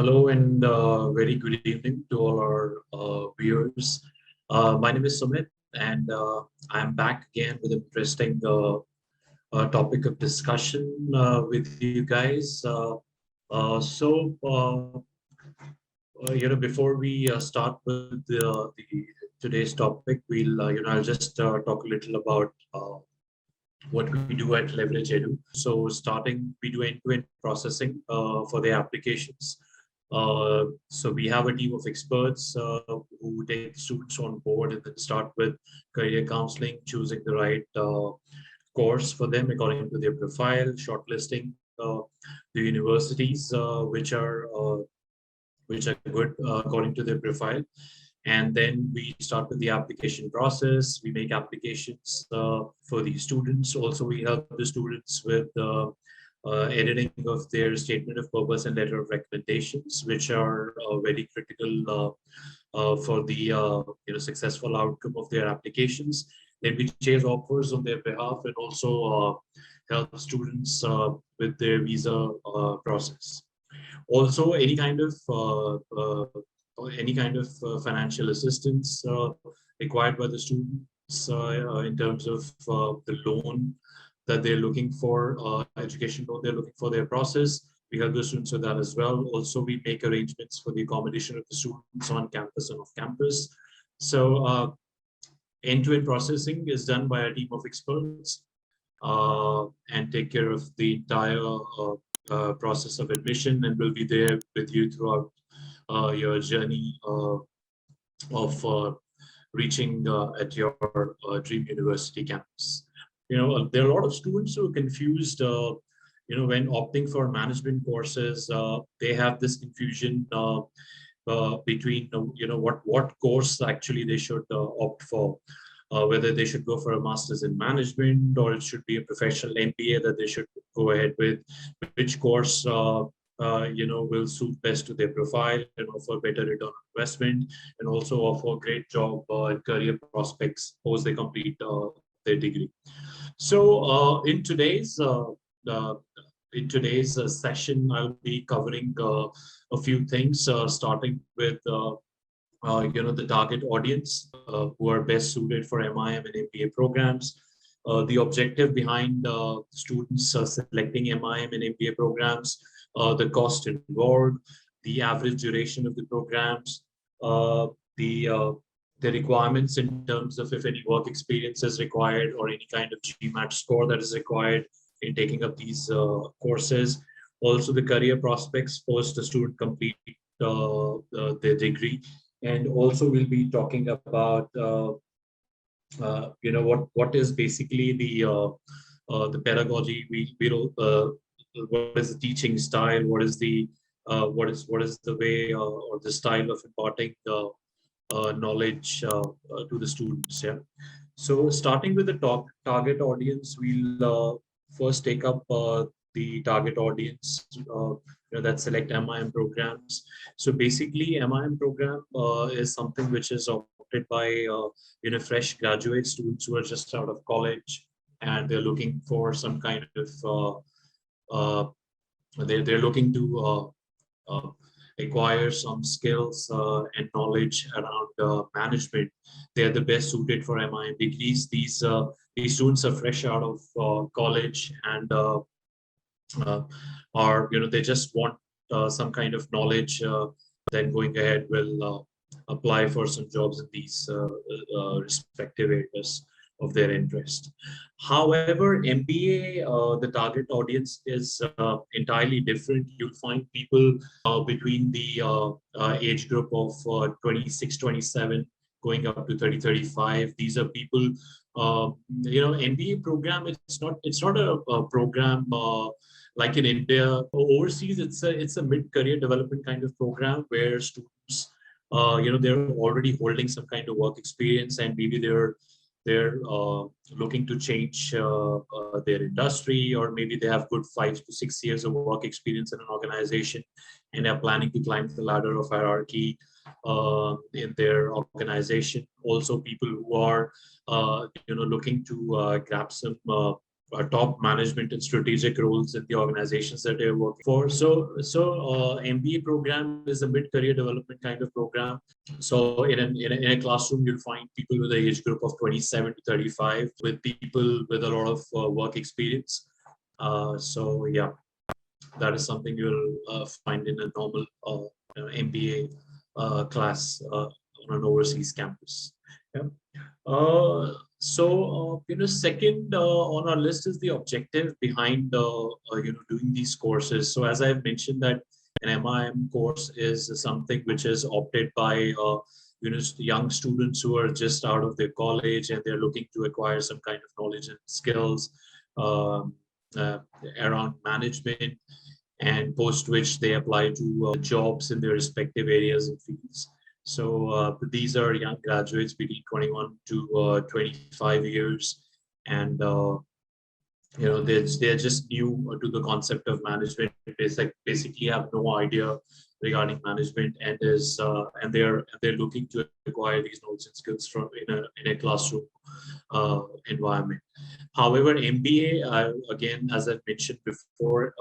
Hello and very good evening to all our viewers. My name is Sumit, and I'm back again with an interesting topic of discussion with you guys. Before we start with the today's topic, I'll just talk a little about what we do at Leverage Edu. So starting, we do end-to-end processing for the applications. So we have a team of experts who take students on board and then start with career counseling, choosing the right course for them according to their profile, shortlisting the universities which are good according to their profile. And then we start with the application process. We make applications for the students. Also, we help the students with editing of their statement of purpose and letter of recommendations, which are very critical for the successful outcome of their applications. Then we chase offers on their behalf and also help students with their visa process. Also, any kind of financial assistance required by the students in terms of the loan that they're looking for, education loan they're looking for their process. We help the students with that as well. Also, we make arrangements for the accommodation of the students on campus and off campus. So end-to-end processing is done by a team of experts and take care of the entire process of admission, and will be there with you throughout your journey of reaching at your dream university campus. There are a lot of students who are confused, when opting for management courses. They have this confusion between, what course actually they should opt for. Whether they should go for a master's in management or it should be a professional MBA that they should go ahead with, which course will suit best to their profile and offer better return on investment, and also offer great job and career prospects post they complete their degree. So in today's session, I'll be covering a few things, starting with the target audience who are best suited for MIM and MBA programs, the objective behind students selecting MIM and MBA programs, the cost involved, the average duration of the programs, the requirements in terms of if any work experience is required or any kind of GMAT score that is required in taking up these courses. Also, the career prospects post the student complete their degree. And also we'll be talking about what is basically the pedagogy. What is the teaching style? What is the way or the style of imparting knowledge to the students? Yeah. So starting with the target audience, we'll first take up the target audience that select MIM programs. So basically, MIM program is something which is opted by fresh graduate students who are just out of college, and they're looking for some kind of they're looking to acquire some skills and knowledge around management. They're the best suited for MIM degrees. These students are fresh out of college and they just want some kind of knowledge. Then going ahead will apply for some jobs in these respective areas of their interest. However, MBA, the target audience is entirely different. You'll find people between the age group of 26, 27, going up to 30, 35. These are people, MBA program, it's not a program like in India. Overseas, it's a mid-career development kind of program where students, they're already holding some kind of work experience, and maybe they're looking to change their industry, or maybe they have good 5 to 6 years of work experience in an organization and are planning to climb the ladder of hierarchy in their organization. Also, people who are looking to grab some top management and strategic roles in the organizations that they're working for. MBA program is a mid-career development kind of program. So in a classroom, you'll find people with the age group of 27 to 35, with people with a lot of work experience. So yeah, that is something you'll find in a normal MBA class on an overseas campus. Yeah. Second on our list is the objective behind doing these courses. So as I've mentioned that an MIM course is something which is opted by young students who are just out of their college and they're looking to acquire some kind of knowledge and skills um, around management, and post which they apply to jobs in their respective areas and fields. So these are young graduates between 21 to 25 years, and they're just new to the concept of management. They basically have no idea regarding management, and they're looking to acquire these knowledge and skills from in a classroom environment. However, MBA, again, as I mentioned before,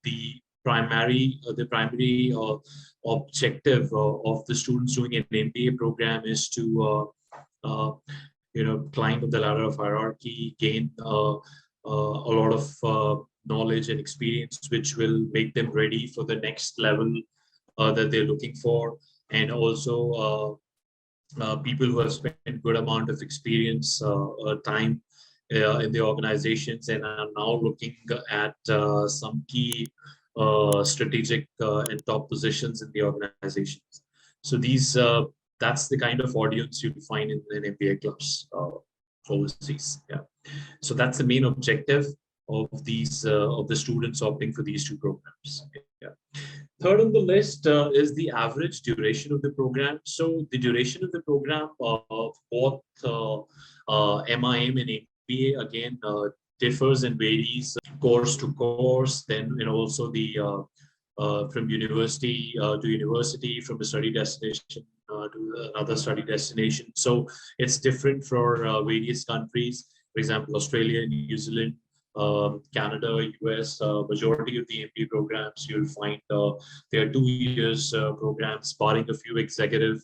the primary objective of the students doing an MBA program is to climb up the ladder of hierarchy, gain a lot of knowledge and experience, which will make them ready for the next level that they're looking for, and also people who have spent a good amount of experience, time in the organizations, and are now looking at some key strategic and top positions in the organizations. So that's the kind of audience you find in an MBA class overseas. Yeah. So that's the main objective of the students opting for these two programs. Yeah. Third on the list is the average duration of the program. So the duration of the program of both MIM and MBA again differs and varies course to course. Then also the from university to university, from a study destination to another study destination. So it's different for various countries. For example, Australia, New Zealand, Canada, US, majority of the MBA programs you'll find they are 2 years programs, barring a few executive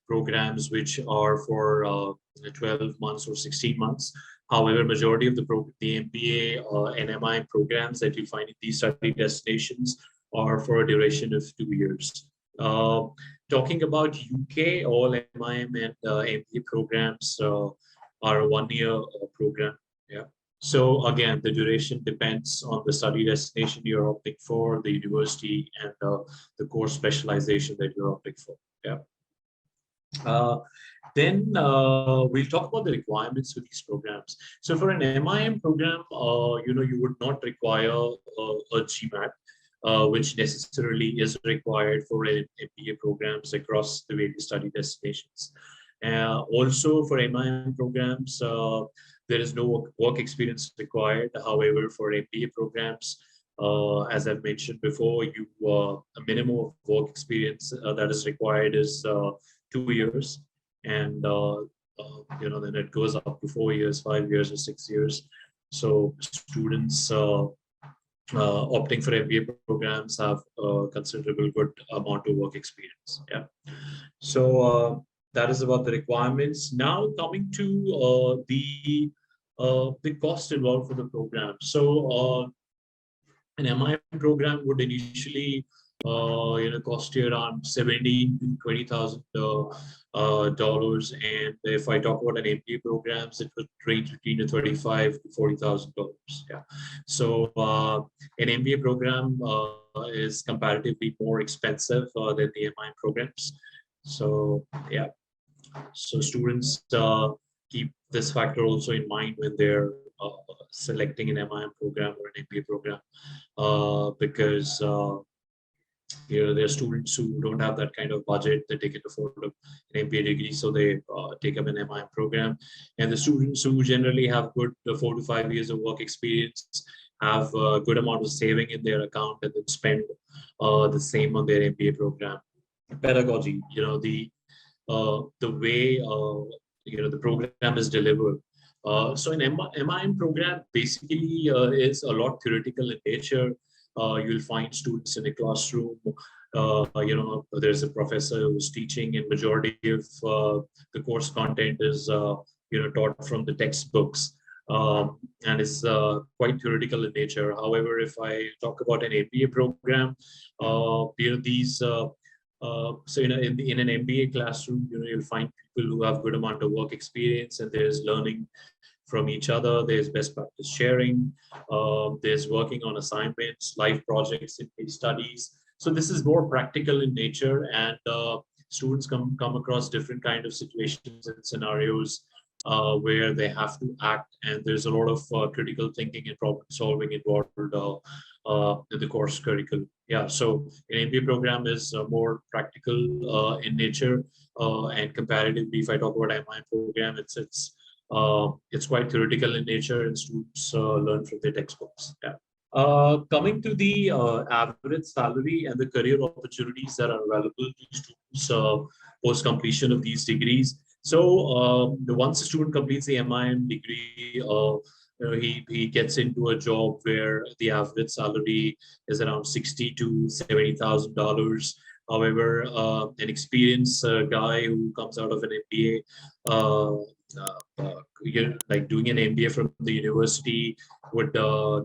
programs which are for 12 months or 16 months. However, majority of the MBA and MIM programs that you find in these study destinations are for a duration of 2 years. Talking about UK, all MIM and MBA programs are a 1 year program. Yeah. So again, the duration depends on the study destination you're opting for, the university, and the course specialization that you're opting for. Yeah. Then we'll talk about the requirements for these programs. So for an MIM program, you would not require a GMAT, which necessarily is required for MBA programs across the various study destinations. Also for MIM programs, there is no work experience required. However, for MBA programs, as I've mentioned before, a minimum of work experience that is required is 2 years, and then it goes up to 4 years, 5 years, or 6 years. So students opting for MBA programs have a considerable good amount of work experience. Yeah. So that is about the requirements. Now coming to the cost involved for the program. So an MIM program would initially cost you around $17,000 to $20,000, and if I talk about an MBA programs, it would range between $35,000 to $40,000. Yeah. So an MBA program is comparatively more expensive than the MIM programs. So yeah. So students keep this factor also in mind when they're selecting an MIM program or an MBA program, because there are students who don't have that kind of budget that they can afford an MBA degree, so they take up an MIM program. And the students who generally have good 4 to 5 years of work experience have a good amount of saving in their account and then spend the same on their MBA program. Pedagogy, the way the program is delivered So an MIM program basically is a lot theoretical in nature. You'll find students in a classroom. There's a professor who's teaching, and majority of the course content is taught from the textbooks, and it's quite theoretical in nature. However, if I talk about an MBA program, these so in an MBA classroom, you'll find people who have good amount of work experience, and there's learning from each other. There's best practice sharing. There's working on assignments, live projects, and case studies. So this is more practical in nature, and students come across different kind of situations and scenarios where they have to act, and there's a lot of critical thinking and problem solving involved in the course curriculum. Yeah, so an MBA program is more practical in nature, and comparatively, if I talk about MIM program, it's quite theoretical in nature, and students learn from their textbooks. Yeah. Coming to the average salary and the career opportunities that are available to students post completion of these degrees. So once a student completes the MIM degree, he gets into a job where the average salary is around $60,000 to $70,000. However, an experienced guy who comes out of an MBA, like doing an MBA from the university, would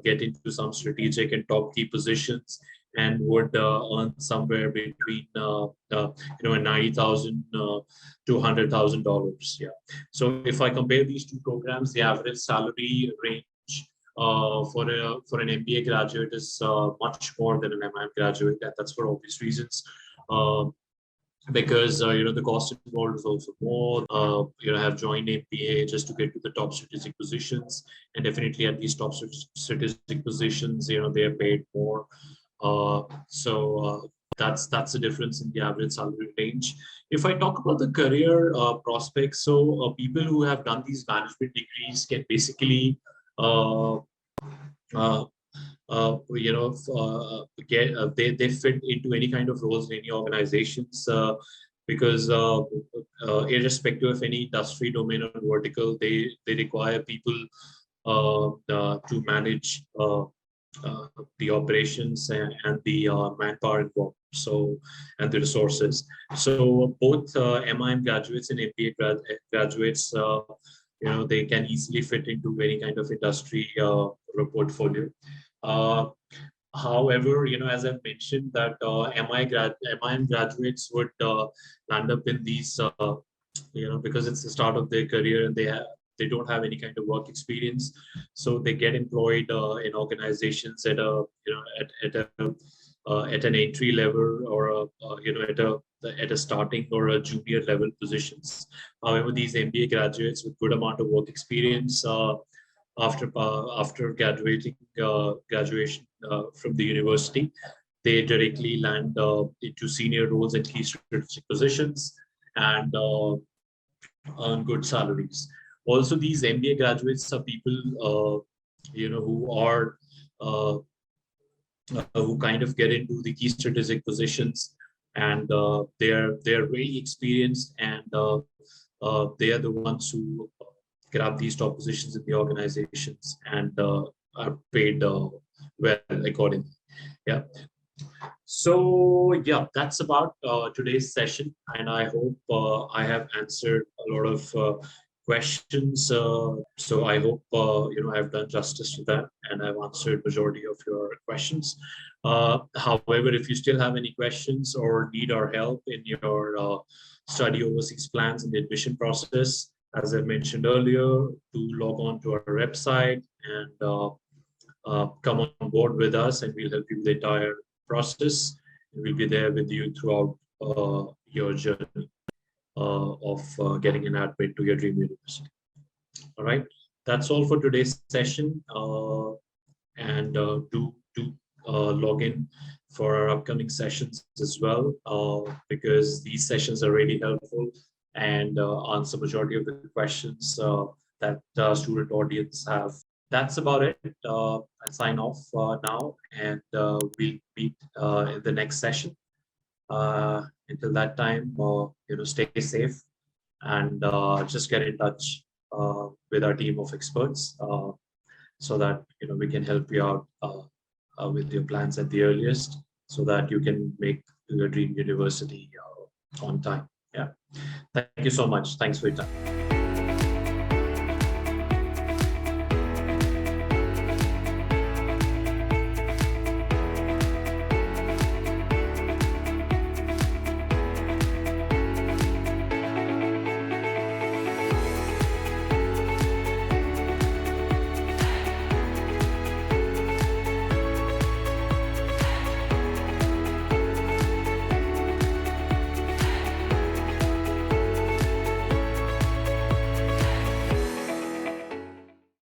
get into some strategic and top key positions, and would earn somewhere between $90,000 to $100,000. Yeah. So if I compare these two programs, the average salary range for an MBA graduate is much more than an MIM graduate, and that's for obvious reasons. Because the cost involved is also more. Have joined MBA just to get to the top strategic positions, and definitely at these top strategic positions, they are paid more. So that's the difference in the average salary range. If I talk about the career prospects, so people who have done these management degrees can basically uh, they fit into any kind of roles in any organizations, because irrespective of any industry, domain, or vertical, they require people to manage the operations and the manpower involved, so, and the resources. So both MIM graduates and MBA graduates, they can easily fit into any kind of industry or portfolio. Uh, However, as I mentioned, that MIM graduates would land up in these, because it's the start of their career, and they don't have any kind of work experience, so they get employed in organizations at a at an entry level, or at a starting or a junior level positions. However, these MBA graduates with good amount of work experience, after graduation from the university, they directly land into senior roles and key strategic positions, and earn good salaries. Also, these MBA graduates are people who are who kind of get into the key strategic positions, and they're very experienced, and they are the ones who grab these top positions in the organizations, and are paid well accordingly. Yeah. So yeah, that's about today's session, and I hope I have answered a lot of questions. So I hope I've done justice to that, and I've answered majority of your questions. However, if you still have any questions or need our help in your study overseas plans and the admission process, as I mentioned earlier, to log on to our website and come on board with us, and we'll help you with the entire process. And we'll be there with you throughout your journey of getting an admit to your dream university. All right, that's all for today's session. And do log in for our upcoming sessions as well, because these sessions are really helpful and answer majority of the questions that student audience have. That's about it. I sign off now, and we'll meet in the next session. Until that time, stay safe, and just get in touch with our team of experts, so that we can help you out with your plans at the earliest, so that you can make your dream university on time. Yeah. Thank you so much. Thanks for your time.